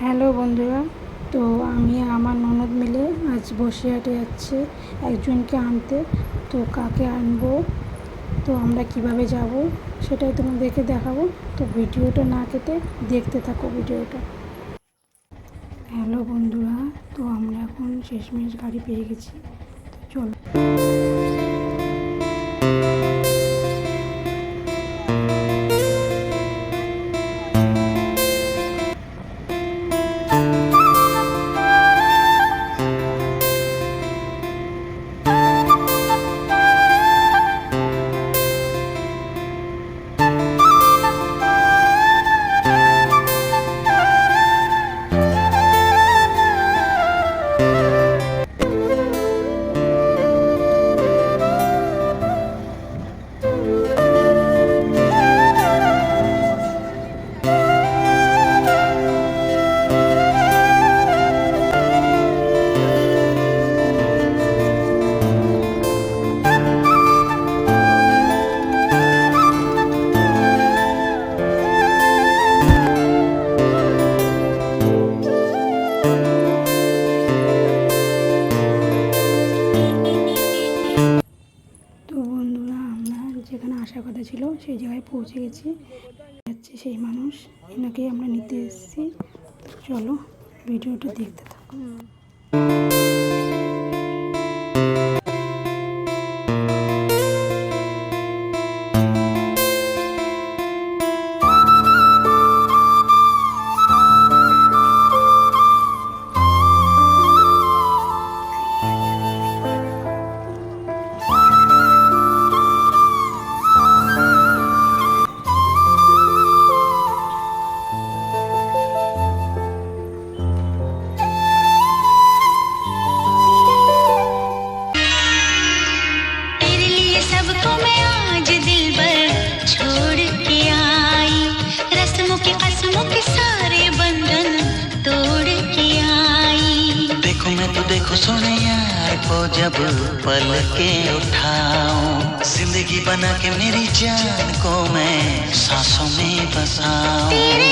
Hello বন্ধুরা, তো আমি আমার ননদ মিলে আজ বসিরহাটে যাচ্ছে একজনকে আনতে। তো কাকে আনবো, তো আমরা কিভাবে যাব সেটাই তোমাদেরকে দেখাবো। তো ভিডিওটা না কেটে দেখতে থাকো ভিডিওটা। হ্যালো বন্ধুরা, তো আমরা এখন শেষমেশ গাড়ি পেয়ে গেছি, তো চলো। তো বন্ধুরা, আমরা যেখানে আসার কথা ছিল সেই জায়গায় পৌঁছে গেছি। যাচ্ছে সেই মানুষ, এনাকেই আমরা নিতে এসেছি। চলো ভিডিওটা দেখতে থাকো। सबको मैं आज दिल भर छोड़ के आई, रस्मों के कसमों के सारे बंधन तोड़ के आई। देखो मैं तो देखो सोने यार को जब पल के उठाऊं, जिंदगी बना के मेरी जान को मैं सांसों में बसाऊं।